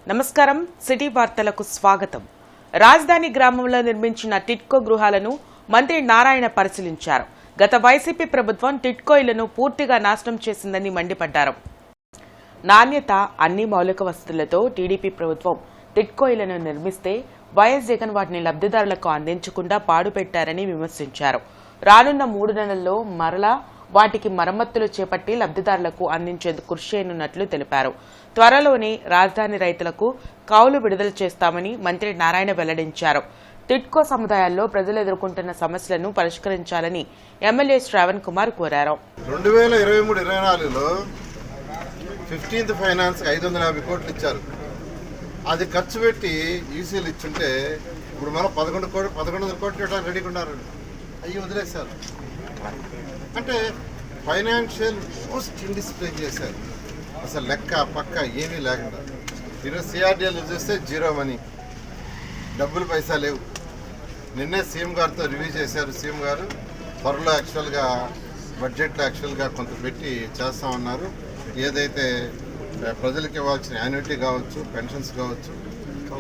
నమస్కారం సిటీ వార్తలకు స్వాగతం. రాజధాని గ్రామంలో నిర్మించిన టిట్కో గృహాలను మంత్రి నారాయణ పరిశీలించారు. గత వైసీపీ ప్రభుత్వం టిట్కో ఇళ్లను పూర్తిగా నాశనం చేసిందని మండిపడ్డారు. నాణ్యత, అన్ని మౌలిక వసతులతో టీడీపీ ప్రభుత్వం టిట్కో ఇళ్లను నిర్మిస్తే వైఎస్ జగన్ వాటిని లబ్ధిదారులకు అందించకుండా పాడుపెట్టారని విమర్శించారు. రానున్న 3 నెలల్లో మరలా వాటికి మరమ్మతులు చేపట్టి లబ్ధిదారులకు అందించేందుకు కృషి చేయనున్నట్లు తెలిపారు. త్వరలోనే రాజధాని రైతులకు కౌలు విడుదల చేస్తామని మంత్రి నారాయణ వెల్లడించారు. టిట్కో సముదాయాల్లో ప్రజలు ఎదుర్కొంటున్న సమస్యలను పరిష్కరించాలని ఎమ్మెల్యే శ్రావణ్ కుమార్ కోరారు. 2023-24లో 15th ఫైనాన్స్ 550 కోట్లు ఇచ్చారు. అది ఖర్చు పెట్టి ఈసీలు ఇచ్చుంటే ఇప్పుడు మనం 1100 కోట్లు ఇవ్వడానికి రెడీగా ఉన్నారు. అవి వదిలేశారు. అంటే ఫైనాన్షియల్ మోస్ట్ ఇండిసిప్లిన్ చేశారు. అసలు లెక్క పక్క ఏమీ లేకుండా. ఈరోజు సిఆర్డీఎల్ చూస్తే జీరో మనీ, డబ్బులు పైసా లేవు. నిన్నే సీఎం గారితో రివ్యూ చేశారు. సీఎం గారు త్వరలో యాక్చువల్గా బడ్జెట్లో యాక్చువల్గా కొంత పెట్టి చేస్తామన్నారు. ఏదైతే ప్రజలకు ఇవ్వాల్సిన యాన్యుటీ కావచ్చు, పెన్షన్స్ కావచ్చు,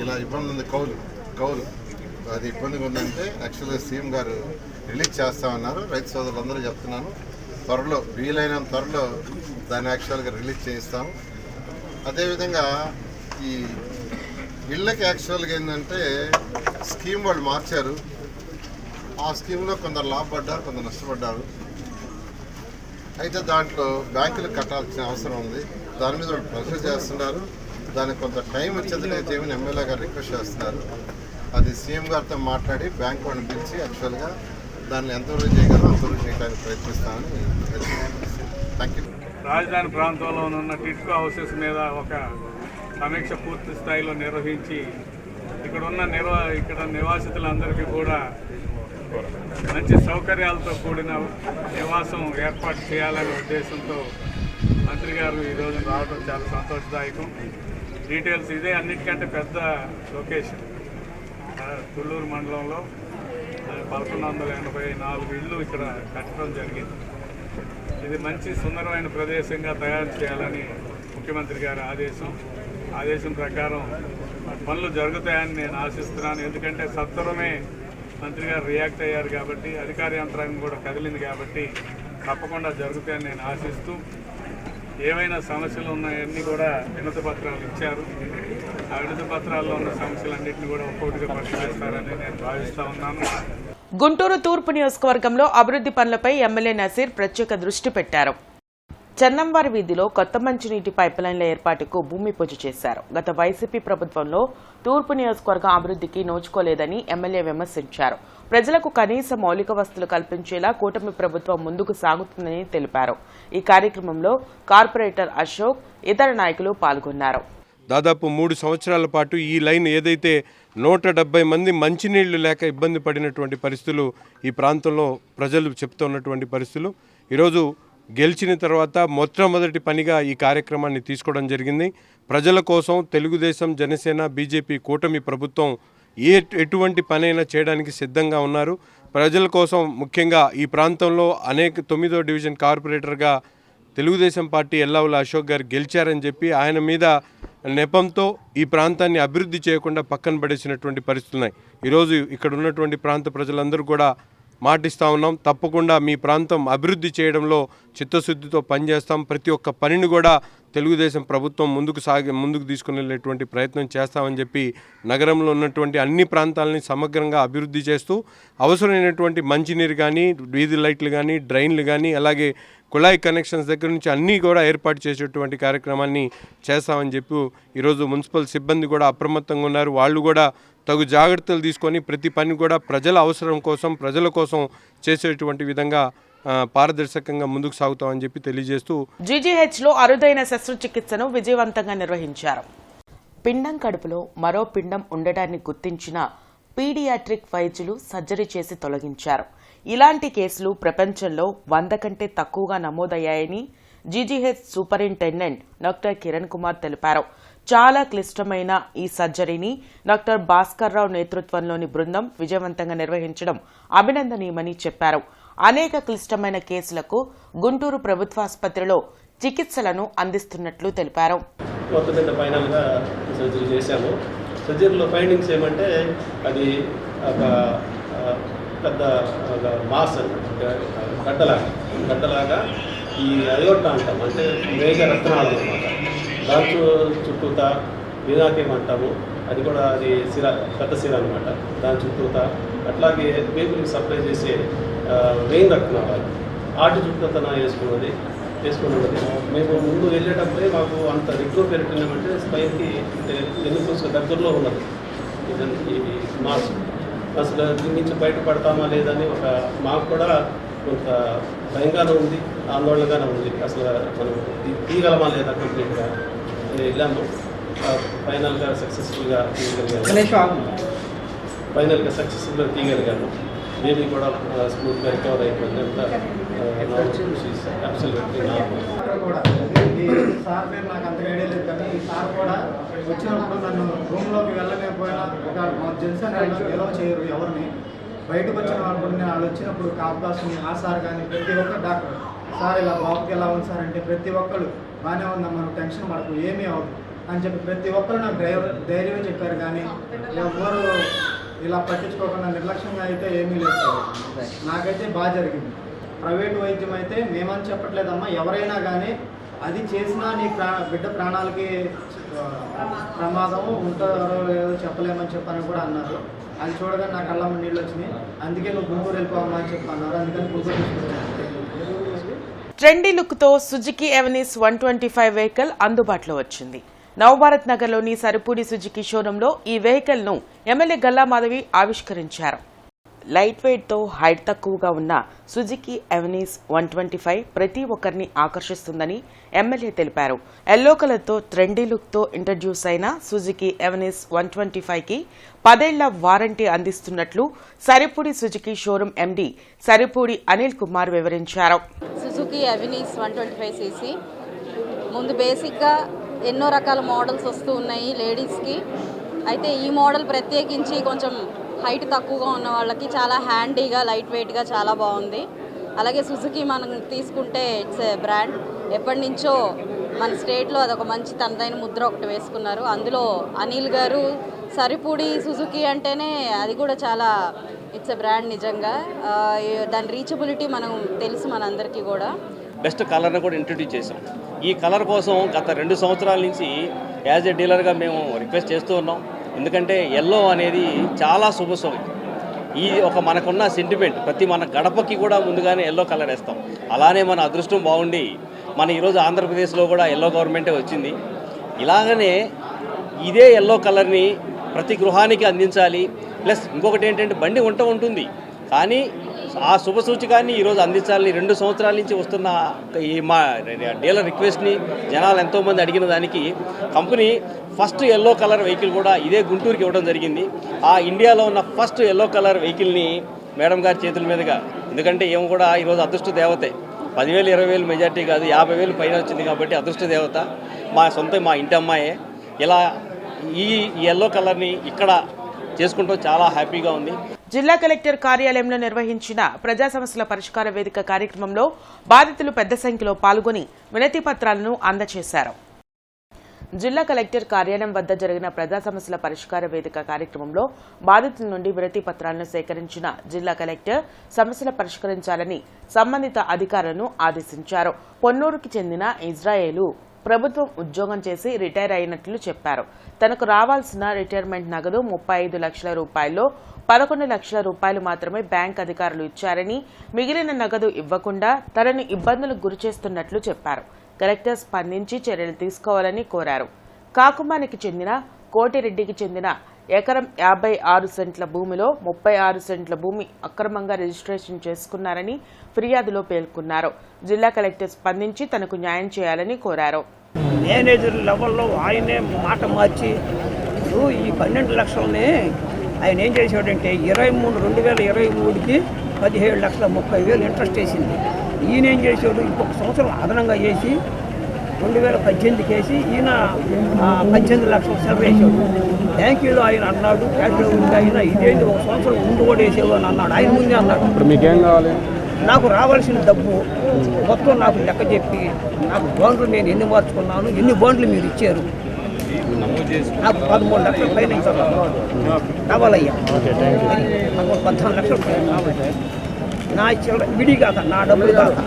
ఇలా ఇబ్బంది ఉంది. కౌలు అది ఇబ్బందిగా ఉందంటే యాక్చువల్గా సీఎం గారు రిలీజ్ చేస్తామన్నారు. రైతు సోదరులందరూ చెప్తున్నాను, త్వరలో వీలైనంత త్వరలో దాన్ని యాక్చువల్గా రిలీజ్ చేయిస్తాము. అదేవిధంగా ఈ ఇళ్ళకి యాక్చువల్గా ఏంటంటే స్కీమ్ వాళ్ళు మార్చారు. ఆ స్కీమ్లో కొందరు లాభపడ్డారు, కొందరు నష్టపడ్డారు. అయితే దాంట్లో బ్యాంకులకు కట్టాల్సిన అవసరం ఉంది. దాని మీద వాళ్ళు ప్రెషర్ చేస్తున్నారు. దానికి కొంత టైం వచ్చేది ఏమని ఎమ్మెల్యే గారు రిక్వెస్ట్ చేస్తున్నారు. అది సీఎం గారితో మాట్లాడి బ్యాంక్ వాళ్ళని పిలిచి యాక్చువల్గా దాన్ని ఎంతవరకు చేయగలరో అంతవరకు చేయడానికి ప్రయత్నిస్తామని. Thank you. రాజధాని ప్రాంతంలో ఉన్న టిట్కో హౌసెస్ మీద ఒక సమీక్ష పూర్తి స్థాయిలో నిర్వహించి ఇక్కడ నివాసితులందరికీ కూడా మంచి సౌకర్యాలతో కూడిన నివాసం ఏర్పాటు చేయాలనే ఉద్దేశంతో మంత్రి గారు ఈరోజు రావడం చాలా సంతోషదాయకం. డీటెయిల్స్ ఇదే అన్నిటికంటే పెద్ద లొకేషన్. తుళ్ళూరు మండలంలో 1184 ఇళ్ళు ఇక్కడ కట్టడం జరిగింది. ఇది మంచి సుందరమైన ప్రదేశంగా తయారు చేయాలని ముఖ్యమంత్రి గారి ఆదేశం ప్రకారం పనులు జరుగుతాయని నేను ఆశిస్తున్నాను. ఎందుకంటే సత్వరమే మంత్రి గారు రియాక్ట్ అయ్యారు కాబట్టి, అధికార యంత్రాంగం కూడా కదిలింది కాబట్టి తప్పకుండా జరుగుతాయని నేను ఆశిస్తూ, ఏమైనా సమస్యలు ఉన్నాయన్నీ కూడా వినతి పత్రాలు ఇచ్చారు. ఆ వినతి పత్రాల్లో ఉన్న సమస్యలన్నింటినీ కూడా ఒక్కొక్కటిగా పరిశీలిస్తారని నేను భావిస్తా ఉన్నాను. గుంటూరు తూర్పు నియోజకవర్గంలో అభివృద్ధి పనులపై ఎమ్మెల్యే నసీర్ ప్రత్యేక దృష్టి పెట్టారు. చెన్నంవారి వీధిలో కొత్త మంచినీటి పైపులైన్ల ఏర్పాటుకు భూమి పూజ చేశారు. గత వైసీపీ ప్రభుత్వంలో తూర్పు నియోజకవర్గం అభివృద్ధికి నోచుకోలేదని ఎమ్మెల్యే విమర్శించారు. ప్రజలకు కనీస మౌలిక వసతులు కల్పించేలా కూటమి ప్రభుత్వం ముందుకు సాగుతుందని తెలిపారు. ఈ కార్యక్రమంలో కార్పొరేటర్ అశోక్, ఇతర నాయకులు పాల్గొన్నారు. దాదాపు 3 సంవత్సరాల పాటు ఈ లైన్ ఏదైతే 170 మంది మంచినీళ్లు లేక ఇబ్బంది పడినటువంటి పరిస్థితులు ఈ ప్రాంతంలో ప్రజలు చెప్తున్నటువంటి పరిస్థితులు, ఈరోజు గెలిచిన తర్వాత మొట్టమొదటి పనిగా ఈ కార్యక్రమాన్ని తీసుకోవడం జరిగింది. ప్రజల కోసం తెలుగుదేశం, జనసేన, బీజేపీ కూటమి ప్రభుత్వం ఎటువంటి పనైనా చేయడానికి సిద్ధంగా ఉన్నారు. ప్రజల కోసం ముఖ్యంగా ఈ ప్రాంతంలో 9వ డివిజన్ కార్పొరేటర్గా తెలుగుదేశం పార్టీ ఎల్లావుల అశోక్ గారు గెలిచారని చెప్పి ఆయన మీద నెపంతో ఈ ప్రాంతాన్ని అభివృద్ధి చేయకుండా పక్కన పడేసినటువంటి పరిస్థితులు ఉన్నాయి. ఈరోజు ఇక్కడ ఉన్నటువంటి ప్రాంత ప్రజలందరూ కూడా మాటిస్తూ ఉన్నాం, తప్పకుండా మీ ప్రాంతం అభివృద్ధి చేయడంలో చిత్తశుద్ధితో పనిచేస్తాం. ప్రతి ఒక్క పనిని కూడా తెలుగుదేశం ప్రభుత్వం ముందుకు తీసుకుని వెళ్ళేటువంటి ప్రయత్నం చేస్తామని చెప్పి నగరంలో ఉన్నటువంటి అన్ని ప్రాంతాలని సమగ్రంగా అభివృద్ధి చేస్తూ అవసరమైనటువంటి మంచినీరు కానీ, వీధి లైట్లు కానీ, డ్రైన్లు కానీ, అలాగే కుళాయి కనెక్షన్స్ దగ్గర నుంచి అన్నీ కూడా ఏర్పాటు చేసేటువంటి కార్యక్రమాన్ని చేస్తామని చెప్పి ఈరోజు మున్సిపల్ సిబ్బంది కూడా అప్రమత్తంగా ఉన్నారు. వాళ్ళు కూడా తగు జాగ్రత్తలు తీసుకొని ప్రతి పని కూడా ప్రజల అవసరం కోసం, ప్రజల కోసం చేసేటువంటి విధంగా పారదర్శకంగా ముందుకు సాగుతామని చెప్పి తెలియజేస్తూ జీజీహెచ్లో అరుదైన శస్త్రచికిత్సను విజయవంతంగా నిర్వహించారు. పిండం కడుపులో మరో పిండం ఉండటాన్ని గుర్తించిన పీడియాట్రిక్ వైద్యులు సర్జరీ చేసి తొలగించారు. ఇలాంటి కేసులు ప్రపంచంలో 100 కంటే తక్కువగా నమోదయ్యాయని GGH superintendent doctor Kiran Kumar తెలిపారు. చాలా క్లిష్టమైన ఈ సర్జరీని డాక్టర్ భాస్కర్ రావు నేతృత్వంలోని బృందం విజయవంతంగా నిర్వహించడం అభినందనీయమని చెప్పారు. అనేక క్లిష్టమైన కేసులకు గుంటూరు ప్రభుత్వాసుపత్రిలో చికిత్సలను అందిస్తున్నట్లు తెలిపారు. మొత్తం మీద ఫైనల్గా సర్జరీ చేశాము. సర్జరీలో ఫైండింగ్స్ ఏమంటే అది ఒక పెద్ద మాస్ గడ్డలాగా ఈ అయోర్టా అంటాం, అంటే మేజర్ రత్నాలు అనమాట. దాంట్లో చుట్టూతా వినాకేం అంటాము, అది కూడా అది సిర, పెద్ద సిర అనమాట. దాని చుట్టూతా అట్లాగే పేగులకు సప్లై చేసే మెయిన్ రత్నాలు ఆటి చుట్టూతన వేసుకున్నది. మేము ముందు వెళ్ళేటప్పుడే మాకు అంత రిగ్రో పెరిటినం అంటే స్పైన్కి అంటే వెన్నుపూస దగ్గరలో ఉన్నది ఈ మాస్. అసలు దీని నుంచి బయటపడతామా లేదని మాకు కూడా కొంత భయంగానే ఉంది, ఆందోళనగానే ఉంది. అసలు మనం తీయగలమా లేదా కంప్లీట్గా అని వెళ్ళాము. ఫైనల్గా సక్సెస్ఫుల్గా తీయగలిగాను. బేబీ కూడా స్మూత్గా రికవర్ అయిపోయింది. సార్ పేరు నాకు అంత ఐడియా లేదు, కానీ ఈ సార్ కూడా వచ్చినప్పుడు నన్ను రూమ్లోకి వెళ్ళలేకపోయినా ఒక జెంట్స్ ఎలా చేయరు ఎవరిని. బయటకు వచ్చిన వాళ్ళు వచ్చినప్పుడు కాపుదాసుని ఆ సార్ కానీ ప్రతి ఒక్క డాక్టర్ సార్ ఇలా బాబుకి ఎలా ఉంది సార్ అంటే ప్రతి ఒక్కరు బాగానే ఉందా, మనం టెన్షన్ మనకు ఏమీ అవ్వదు అని చెప్పి ప్రతి ఒక్కరు నాకు ధైర్యం చెప్పారు. కానీ ఎవ్వరు ఇలా పట్టించుకోకుండా నిర్లక్ష్యంగా అయితే ఏమీ లేదు. నాకైతే బాగా జరిగింది. ప్రైవేటు వైద్యం అయితే మేమని చెప్పట్లేదమ్మా, ఎవరైనా కానీ అది చేసినా నీ బిడ్డ ప్రాణాలకి ప్రమాదం ఉంటారో లేదో చెప్పలేమని చెప్పని కూడా అన్నారు. అది చూడగానే నా కళ్ళమ్మ నీళ్ళు వచ్చినాయి. అందుకే నువ్వు గుంటూరు వెళ్ళిపోవమ్మా అని చెప్పి అన్నారు. అందుకని గుంటూరు తీసుకొచ్చాను. ట్రెండీ లుక్తో సుజుకి ఎవెనిస్ 125 వెహికల్ అందుబాటులో వచ్చింది. నవభారత్ నగర్లోని సరిపూడి సుజుకి షోరూంలో ఈ వెహికల్ ను ఎమ్మెల్యే గల్లా మాధవి ఆవిష్కరించారు. లైట్ వెయిట్ తో హైట్ తక్కువగా ఉన్న సుజుకి ఎవెనిస్ 125 ప్రతి ఒక్కరిని ఆకర్షిస్తుందని ఎమ్మెల్యే తెలిపారు. ఎల్లో కలర్ తో ట్రెండీ లుక్ తో ఇంట్రడ్యూస్ అయిన సుజుకి ఎవెనిస్ 125 కి 10 ఏళ్ల వారంటీ అందిస్తున్నట్లు Saripudi Suzuki showroom MD Saripudi Anil Kumar వివరించారు. సుజుకి ఎవెనిస్ 125cc ముందు బేసిక్గా ఎన్నో రకాల మోడల్స్ వస్తూ ఉన్నాయి లేడీస్కి. అయితే ఈ మోడల్ ప్రత్యేకించి కొంచెం హైట్ తక్కువగా ఉన్న వాళ్ళకి చాలా హ్యాండీగా లైట్ వెయిట్గా చాలా బాగుంది. అలాగే సుజుకి మనం తీసుకుంటే ఇట్స్ ఏ బ్రాండ్, ఎప్పటి నుంచో మన స్టేట్లో అదొక మంచి తనదైన ముద్ర ఒకటి వేసుకున్నారు. అందులో అనిల్ గారు సరిపూడి సుజుకి అంటేనే అది కూడా చాలా ఇట్స్ ఏ బ్రాండ్ నిజంగా. దాని రీచబిలిటీ మనం తెలుసు మనందరికీ కూడా. బెస్ట్ కలర్ని కూడా ఇంట్రడ్యూస్ చేసాం. ఈ కలర్ కోసం గత 2 సంవత్సరాల నుంచి యాజ్ ఏ డీలర్గా మేము రిక్వెస్ట్ చేస్తూ ఉన్నాం. ఎందుకంటే ఎల్లో అనేది చాలా శుభసూచకం. ఈ మనకున్న సెంటిమెంట్ ప్రతి మన గడపకి కూడా ముందుగానే ఎల్లో కలర్ వేస్తాం. అలానే మన అదృష్టం బాగుండి మన ఈరోజు ఆంధ్రప్రదేశ్లో కూడా ఎల్లో గవర్నమెంటే వచ్చింది. ఇలాగనే ఇదే ఎల్లో కలర్ని ప్రతి గృహానికి అందించాలి. ప్లస్ ఇంకొకటి ఏంటంటే బండి ఉంటుంది, కానీ ఆ శుభ సూచకాన్ని ఈరోజు అందించాలని 2 సంవత్సరాల నుంచి వస్తున్న ఈ మా డీలర్ రిక్వెస్ట్ని జనాలు ఎంతోమంది అడిగిన దానికి company first yellow colour vehicle కూడా ఇదే గుంటూరుకి ఇవ్వడం జరిగింది. ఆ ఇండియాలో ఉన్న ఫస్ట్ ఎల్లో కలర్ వెహికల్ని మేడం గారి చేతుల మీదుగా, ఎందుకంటే ఏమో కూడా ఈరోజు అదృష్ట దేవతే, 10,000 20,000 మెజార్టీ కాదు 50,000 పైన వచ్చింది కాబట్టి అదృష్ట దేవత మా ఇంటి అమ్మాయే. ఇలా ఈ ఎల్లో కలర్ని ఇక్కడ చేసుకుంటూ చాలా హ్యాపీగా ఉంది. జిల్లా కలెక్టర్ కార్యాలయంలో నిర్వహించిన ప్రజా సమస్యల పరిష్కార వేదిక కార్యక్రమంలో బాధితులు పెద్ద సంఖ్యలో పాల్గొని వినతి పత్రాలను అందజేశారు. జిల్లా కలెక్టర్ కార్యాలయం వద్ద జరిగిన ప్రజా సమస్యల పరిష్కార వేదిక కార్యక్రమంలో బాధితుల నుండి వినతి పత్రాలను సేకరించిన జిల్లా కలెక్టర్ సమస్యలు పరిష్కరించాలని సంబంధిత అధికారులను ఆదేశించారు. పొన్నూరుకి చెందిన ఇజ్రాయేలు ప్రభుత్వం ఉద్యోగం చేసి రిటైర్ అయినట్లు చెప్పారు. తనకు రావాల్సిన రిటైర్మెంట్ నగదు 35 లక్షల రూపాయల్లో 11 లక్షల రూపాయలు మాత్రమే బ్యాంక్ అధికారులు ఇచ్చారని, మిగిలిన నగదు ఇవ్వకుండా తనను ఇబ్బందులకు గురిచేస్తున్నట్లు చెప్పారు. కలెక్టర్ స్పందించి చర్యలు తీసుకోవాలని కోరారు. కాకుమానికి చెందిన కోటిరెడ్డికి చెందిన ఎకరం 56 సెంట్ల భూమిలో 36 సెంట్ల భూమి అక్రమంగా రిజిస్ట్రేషన్ చేసుకున్నారని ఫిర్యాదులో పేర్కొన్నారు. జిల్లా కలెక్టర్ స్పందించి తనకు న్యాయం చేయాలని కోరారు. మేనేజర్ లెవెల్లో ఆయనే మాట మార్చి ఈ 12 లక్షలని ఆయన ఏం చేశాడంటే 2023కి 17,30,000 ఇంట్రెస్ట్ వేసింది. ఈయన ఏం చేశాడు, ఇంకొక సంవత్సరం అదనంగా వేసి 2018కి వేసి ఈయన 18 లక్షలు సెలవు వేసాడు. బ్యాంకులో ఆయన అన్నాడు, క్యాష్లో ఉండి ఆయన ఇదేంటి ఒక సంవత్సరం ముందు కూడా వేసేవు అని అన్నాడు. ఆయన ముందే అన్నాడు. ఇప్పుడు మీకేం కావాలి? నాకు రావాల్సిన డబ్బు మొత్తం నాకు లెక్క చెప్పి నాకు బాండ్లు నేను ఎన్ని మార్చుకున్నాను, ఎన్ని బాండ్లు మీరు ఇచ్చారు, 13 లక్షల పైన డబల్ అయ్యా 14 లక్షలు నా విడి కాక నా డబ్బులు కాక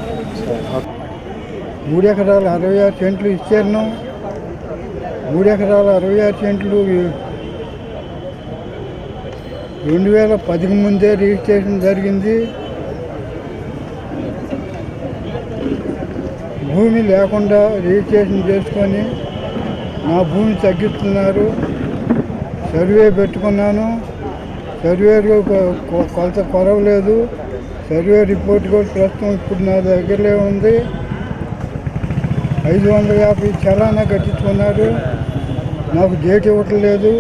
3 ఎకరాల 66 సెంట్లు ఇచ్చాను. 3 ఎకరాల 66 సెంట్లు 2010 ముందే రిజిస్ట్రేషన్ జరిగింది. భూమి లేకుండా రిజిస్ట్రేషన్ చేసుకొని నా భూమి తగ్గిస్తున్నారు. సర్వే పెట్టుకున్నాను. సర్వేలో కొలత పర్వాలేదు. సర్వే రిపోర్ట్ కూడా ప్రస్తుతం ఇప్పుడు నా దగ్గరలో ఉంది. 550 చలానా కట్టించుకున్నారు. నాకు డేట్ ఇవ్వట్లేదు.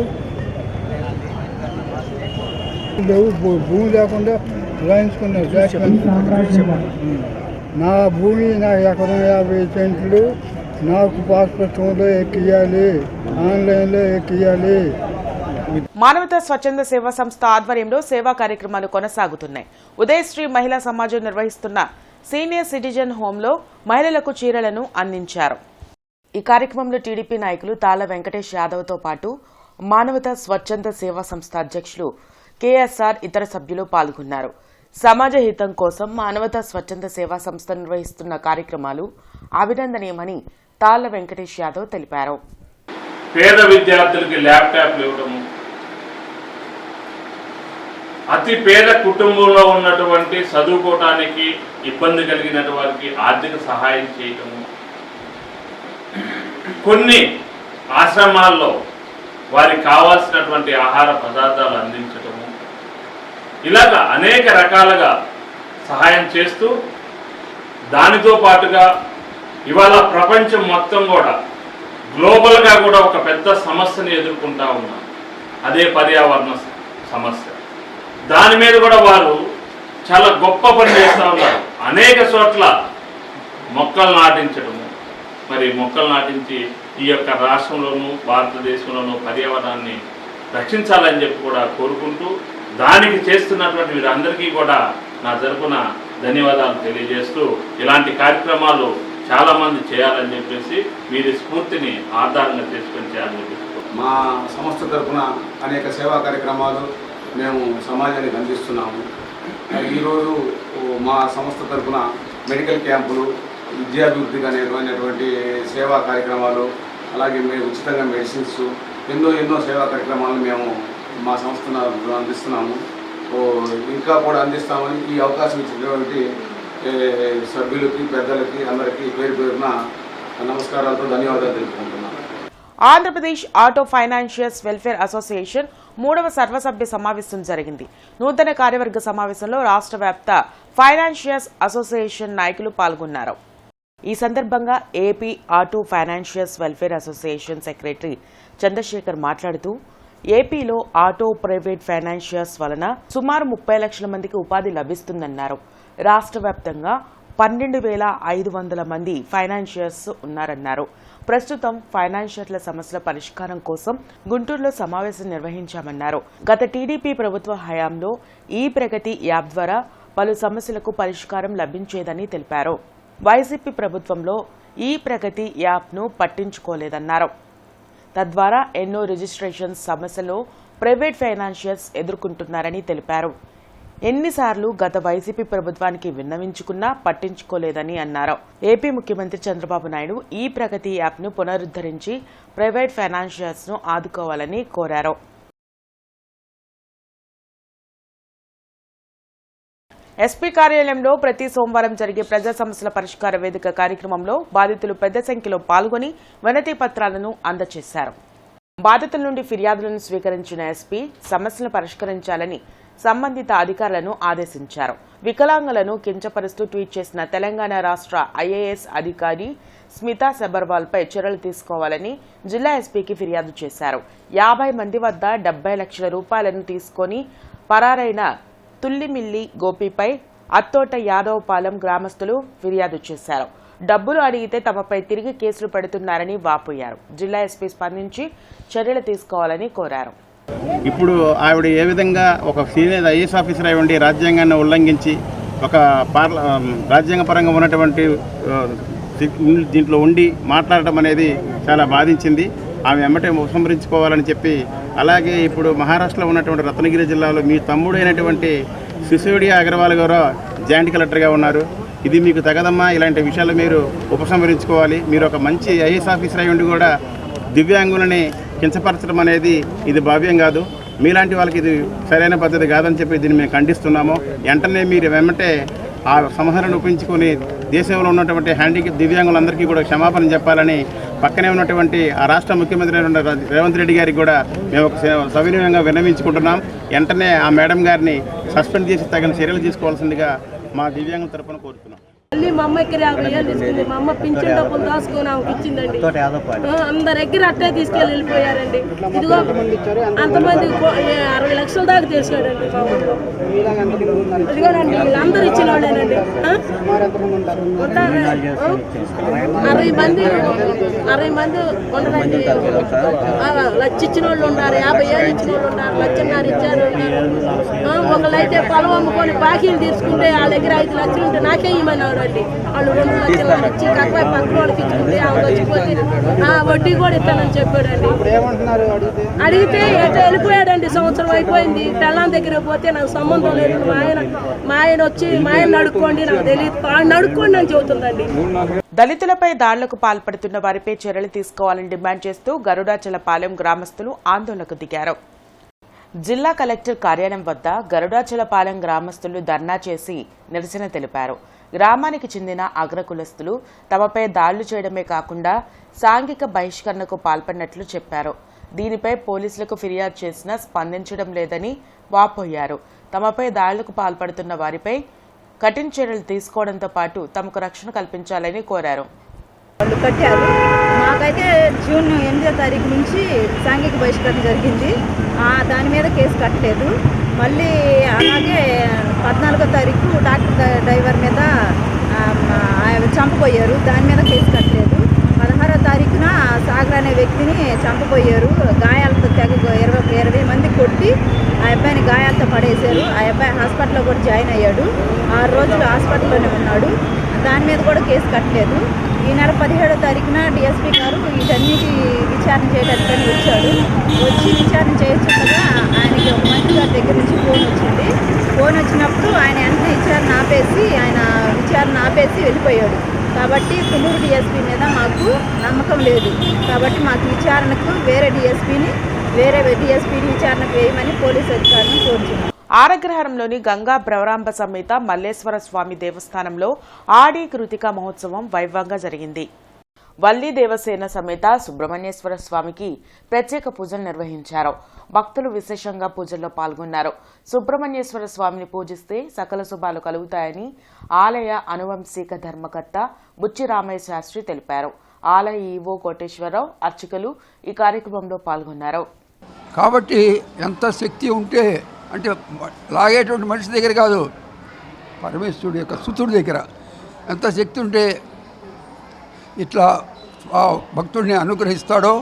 భూమి లేకుండా రాయించుకున్నారు. నా భూమి నా ఎకరం 50 సెంట్లు నాకు పాస్ పుస్తకంలో ఎక్కియాలి, ఆన్లైన్లో ఎక్కియాలి. మానవతా స్వచ్ఛంద సేవా సంస్థ ఆధ్వర్యంలో సేవా కార్యక్రమాలు కొనసాగుతున్నాయి. ఉదయశ్రీ మహిళా సమాజం నిర్వహిస్తున్న సీనియర్ సిటిజన్ హోంలో మహిళలకు చీరలను అందించారు. ఈ కార్యక్రమంలో టీడీపీ నాయకులు తాళ్ల వెంకటేష్ యాదవ్తో పాటు మానవతా స్వచ్ఛంద సేవా సంస్థ అధ్యక్షులు కేఎస్ఆర్ ఇతర సభ్యులు పాల్గొన్నారు. సమాజ హితం కోసం మానవతా స్వచ్ఛంద సేవా సంస్థ నిర్వహిస్తున్న కార్యక్రమాలు అభినందనీయమని తాళ్ల వెంకటేష్ యాదవ్ తెలిపారు. పేద విద్యార్థులకి ల్యాప్టాప్లు ఇవ్వడము, అతి పేద కుటుంబంలో ఉన్నటువంటి చదువుకోవటానికి ఇబ్బంది కలిగినటువంటి వారికి ఆర్థిక సహాయం చేయటము, కొన్ని ఆశ్రమాల్లో వారికి కావాల్సినటువంటి ఆహార పదార్థాలు అందించటము, ఇలాగ అనేక రకాలుగా సహాయం చేస్తూ దానితో పాటుగా ఇవాళ ప్రపంచం మొత్తం కూడా గ్లోబల్గా కూడా ఒక పెద్ద సమస్యని ఎదుర్కొంటా ఉన్నాం. అదే పర్యావరణ సమస్య. దాని మీద కూడా వారు చాలా గొప్ప పని చేస్తూ ఉన్నారు. అనేక చోట్ల మొక్కలు నాటించడము, మరి మొక్కలు నాటించి ఈ యొక్క రాష్ట్రంలోనూ భారతదేశంలోనూ పర్యావరణాన్ని రక్షించాలని చెప్పి కూడా కోరుకుంటూ దానికి చేస్తున్నటువంటి వీరందరికీ కూడా నా తరపున ధన్యవాదాలు తెలియజేస్తూ ఇలాంటి కార్యక్రమాలు చాలామంది చేయాలని చెప్పేసి వీరి స్ఫూర్తిని ఆధారంగా చేసుకొని చేయాలని చెప్పేసి మా సంస్థ తరఫున అనేక సేవా కార్యక్రమాలు మేము సమాజానికి అందిస్తున్నాము. ఈరోజు మా సంస్థ తరఫున మెడికల్ క్యాంపులు, విద్యాభివృద్ధిగా నిర్వహించినటువంటి సేవా కార్యక్రమాలు, అలాగే మేము ఉచితంగా మెడిసిన్స్, ఎన్నో సేవా కార్యక్రమాలను మేము మా సంస్థను అందిస్తున్నాము. ఇంకా కూడా అందిస్తామని ఈ అవకాశం ఇచ్చినటువంటి సభ్యులకి, పెద్దలకి, అందరికీ పేరు పేరున నమస్కారాలతో ధన్యవాదాలు తెలుపుకుంటున్నాను. Andhra Pradesh auto financiers welfare association 3వ సర్వసభ్య సమావేశం జరిగింది. నూతన కార్యవర్గ సమావేశంలో రాష్ట్ర వ్యాప్త ఫైనాన్షియర్స్ అసోసియేషన్ నాయకులు పాల్గొన్నారు. ఈ సందర్భంగా AP auto financiers welfare association secretary Chandrashekar మాట్లాడుతూ ఏపీలో ఆటో ప్రైవేట్ ఫైనాన్షియర్స్ వలన సుమారు 30 లక్షల మందికి ఉపాధి లభిస్తుందన్నారు. రాష్ట్ర వ్యాప్తంగా 12,500 మంది ఫైనాన్షియర్స్ ఉన్నారన్నారు. ప్రస్తుతం ఫైనాన్షియర్ల సమస్యల పరిష్కారం కోసం గుంటూరులో సమావేశం నిర్వహించామన్నారు. గత టీడీపీ ప్రభుత్వ హయాంలో ఈ ప్రగతి యాప్ ద్వారా పలు సమస్యలకు పరిష్కారం లభించేదని తెలిపారు. వైసీపీ ప్రభుత్వంలో ఈ ప్రగతి యాప్ను పట్టించుకోలేదన్నారు. తద్వారా ఎన్నో రిజిస్ట్రేషన్ సమస్యలు ప్రైవేట్ ఫైనాన్షియర్స్ ఎదుర్కొంటున్నారని తెలిపారు. ఎన్నిసార్లు గత వైసీపీ ప్రభుత్వానికి విన్నవించుకున్నా పట్టించుకోలేదని అన్నారు. ఏపీ ముఖ్యమంత్రి చంద్రబాబు నాయుడు ఈ ప్రగతి యాప్ను పునరుద్ధరించి ప్రైవేట్ ఫైనాన్షియర్స్ ను ఆదుకోవాలని కోరారు. ఎస్పీ కార్యాలయంలో ప్రతి సోమవారం జరిగే ప్రజా సమస్యల పరిష్కార వేదిక కార్యక్రమంలో బాధితులు పెద్ద సంఖ్యలో పాల్గొని వినతి పత్రాలను అందజేశారు. బాధితుల నుండి ఫిర్యాదులను స్వీకరించిన ఎస్పీ సమస్యలను పరిష్కరించాలని సంబంధిత అధికారులను ఆదేశించారు. వికలాంగులను కించపరుస్తూ ట్వీట్ చేసిన తెలంగాణ రాష్ట్ర ఐఏఎస్ అధికారి స్మితా సెబర్వాల్పై చర్యలు తీసుకోవాలని జిల్లా ఎస్పీకి ఫిర్యాదు చేశారు. 50 మంది వద్ద 70 లక్షల రూపాయలను తీసుకుని పరారైన తుల్లిమిల్లి గోపిపై అత్తోట యాదవపాలెం గ్రామస్తులు ఫిర్యాదు చేశారు. డబ్బులు అడిగితే తమపై తిరిగి కేసులు పెడుతున్నారని వాపోయారు. జిల్లా ఎస్పీ స్పందించి చర్యలు తీసుకోవాలని కోరారు. ఇప్పుడు ఆవిడ ఏ విధంగా ఒక సీనియర్ ఐఏఎస్ ఆఫీసర్ అయి ఉండి రాజ్యాంగాన్ని ఉల్లంఘించి ఒక రాజ్యాంగపరంగా ఉన్నటువంటి దీంట్లో ఉండి మాట్లాడటం అనేది చాలా బాధించింది. ఆమె వెంబటే ఉపసంహరించుకోవాలని చెప్పి, అలాగే ఇప్పుడు మహారాష్ట్రలో ఉన్నటువంటి రత్నగిరి జిల్లాలో మీ తమ్ముడైనటువంటి సిసోడియా అగర్వాల్ గారు జాయింట్ కలెక్టర్గా ఉన్నారు. ఇది మీకు తగదమ్మా, ఇలాంటి విషయాలు మీరు ఉపసంహరించుకోవాలి. మీరు ఒక మంచి ఐఏఎస్ ఆఫీసర్ అయి ఉండి కూడా దివ్యాంగులని కించపరచడం అనేది ఇది భావ్యం కాదు. మీలాంటి వాళ్ళకి ఇది సరైన పద్ధతి కాదని చెప్పి దీన్ని మేము ఖండిస్తున్నాము. వెంటనే మీరు వెంబటే ఆ సంహారాన్ని ఉపయోగించుకొని దేశంలో ఉన్నటువంటి హ్యాండిక్యాప్ దివ్యాంగులందరికీ కూడా క్షమాపణ చెప్పాలని పక్కనే ఉన్నటువంటి ఆ రాష్ట్ర ముఖ్యమంత్రి రేవంత్ రెడ్డి గారికి కూడా మేము సవినయంగా విన్నవించుకుంటున్నాం. వెంటనే ఆ మేడం గారిని సస్పెండ్ చేసి తగిన చర్యలు తీసుకోవాల్సిందిగా మా దివ్యాంగుల తరఫున కోరుతున్నాం. మళ్ళీ మా అమ్మకి 50 ఏళ్ళు తీసుకుంది. మా అమ్మ పింఛన్ డబ్బులు దాచుకొని ఆమెకి ఇచ్చిందండి. అందరి దగ్గర అట్టే తీసుకెళ్ళి వెళ్ళిపోయారండి. ఇదిగో అంతమంది 60 లక్షల దాకా చేసినాడండి మా ఊళ్ళో. ఇదిగోనండి వీళ్ళందరూ ఇచ్చిన వాళ్ళేనండి. 60 మంది ఉండరండి. లక్ష ఇచ్చిన వాళ్ళు ఉన్నారు, 50 ఏళ్ళు ఇచ్చిన వాళ్ళు ఉన్నారు, లక్షన్నర ఇచ్చారు. ఒకళ్ళైతే పొలం అమ్ముకొని బాకీలు తీసుకుంటే వాళ్ళ దగ్గర 5 లక్షలు ఉంటే నాకే ఇవ్వమన్నారు. వాళ్ళు 2 లక్షలు ఇచ్చి కక్కాయ పక్కన వాళ్ళకి ఇచ్చుకుంటే ఆమె వచ్చిపోతే వడ్డీ కూడా ఇస్తానని చెప్పాడండి. అడిగితే ఎట్లా వెళ్ళిపోయాడండి. సంవత్సరం అయిపోయింది. పెళ్ళాం దగ్గర పోతే నాకు సంబంధం లేదు, మా ఆయన వచ్చి మా ఆయన అడుక్కోండి, నాకు తెలియదు, అడుక్కోండి అని చెబుతుందండి. దళితులపై దాడులకు పాల్పడుతున్న వారిపై చర్యలు తీసుకోవాలని డిమాండ్ చేస్తూ గరుడాచలపాలెం గ్రామస్తులు ఆందోళనకు దిగారు. జిల్లా కలెక్టర్ కార్యాలయం వద్ద గరుడాచలపాలెం గ్రామస్తులు ధర్నా చేసి నిరసన తెలిపారు. గ్రామానికి చెందిన అగ్రకులస్తులు తమపై దాడులు చేయడమే కాకుండా సాంఘిక బహిష్కరణకు పాల్పడినట్లు చెప్పారు. దీనిపై పోలీసులకు ఫిర్యాదు చేసినా స్పందించడం లేదని వాపోయారు. తమపై దాడులకు పాల్పడుతున్న వారిపై కఠిన చర్యలు తీసుకోవడంతో పాటు తమకు రక్షణ కల్పించాలని కోరారు. వాళ్ళు కట్టారు. మాకైతే జూన్ 8వ తారీఖు నుంచి సాంఘిక బహిష్కరణ జరిగింది. దాని మీద కేసు కట్టలేదు. మళ్ళీ అలాగే 14వ తారీఖు డాక్టర్ డ్రైవర్ మీద చంపబోయారు. దాని మీద కేసు కట్టలేదు. 16వ తారీఖున సాగర్ అనే వ్యక్తిని చంపబోయారు. గాయాలతో తెగ 20 మంది కొట్టి ఆ అబ్బాయిని గాయాలతో పడేశారు. ఆ అబ్బాయి హాస్పిటల్లో కూడా జాయిన్ అయ్యాడు. 6 రోజులు హాస్పిటల్లోనే ఉన్నాడు. దాని మీద కూడా కేసు కట్టలేదు. ఈ నెల 17వ తారీఖున డిఎస్పీ గారు వీటన్నిటి విచారణ చేయడానికి వచ్చాడు. వచ్చి విచారణ చేస్తుండగా ఆయనకి ఒక మంత్రి గారి దగ్గర నుంచి ఫోన్ వచ్చినప్పుడు ఆయన వెంటనే విచారణ ఆపేసి వెళ్ళిపోయాడు. కాబట్టి పునూరు డిఎస్పీ మీద మాకు నమ్మకం లేదు. కాబట్టి మాకు విచారణకు వేరే డిఎస్పీని విచారణకు వేయమని పోలీసు అధికారులను కోరుతున్నాం. ఆరగ్రహారంలోని గంగా భ్రవరాంబ సమేత మల్లేశ్వర స్వామి దేవస్థానంలో ఆడి కృతికా మహోత్సవం వైభవంగా జరిగింది. వల్లి దేవసేన సమేత సుబ్రహ్మణ్యేశ్వర స్వామికి ప్రత్యేక పూజలు నిర్వహించారు. భక్తులు విశేషంగా పూజల్లో పాల్గొన్నారు. సుబ్రహ్మణ్యేశ్వర స్వామిని పూజిస్తే సకల శుభాలు కలుగుతాయని ఆలయ అనువంశిక ధర్మకర్త బుచ్చి రామయ్య శాస్త్రి తెలిపారు. ఆలయ ఈవో కోటేశ్వరరావు, అర్చకులు ఈ కార్యక్రమంలో పాల్గొన్నారు. కాబట్టి ఎంత శక్తి ఉంటే అంటే లాగేటువంటి మనిషి దగ్గర కాదు, పరమేశ్వరుడు యొక్క సుతుడి దగ్గర ఎంత శక్తి ఉంటే ఇట్లా ఆ భక్తుడిని అనుగ్రహిస్తాడో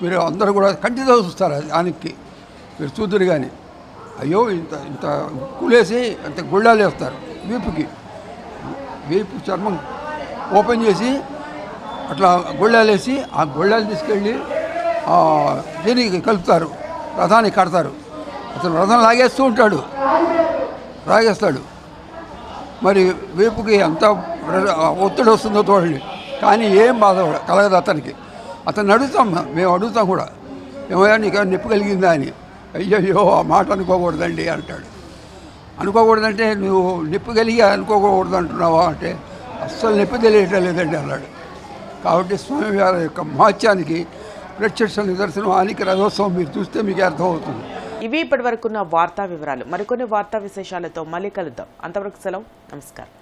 మీరు అందరూ కూడా కంటితో చూస్తారు. దానికి మీరు చూదురు కానీ అయ్యో ఇంత కూలేసి అంత గుళ్ళాలు వేస్తారు. వీపు చర్మం ఓపెన్ చేసి అట్లా గుళ్ళాలు వేసి ఆ గుళ్ళాలు తీసుకెళ్ళి దీనికి కలుపుతారు, రథానికి కడతారు. అతను రథం లాగేస్తాడు. మరి వీపుకి ఎంత ఒత్తిడి వస్తుందో చూడండి. కానీ ఏం బాధ కలగదు అతనికి. అతన్ని మేము అడుగుతాం కూడా, ఏమయ్యా నీకు నొప్పి కలిగిందా అని. అయ్యయ్యో ఆ మాట అనుకోకూడదండి అంటాడు. అనుకోకూడదంటే నువ్వు నొప్పి కలిగి అనుకోకూడదు అంటున్నావా అంటే అస్సలు నొప్పి తెలియటం లేదండి అన్నాడు. కాబట్టి స్వామివారి యొక్క మహత్యానికి ప్రత్యక్ష నిదర్శనం ఆనికి రథోత్సవం మీరు చూస్తే మీకు అర్థమవుతుంది. ఇవి ఇప్పటివరకున్న వార్తా వివరాలు. మరికొన్ని వార్తా విశేషాలతో మళ్ళీ కలుద్దాం. అంతవరకు సెలవు. నమస్కారం.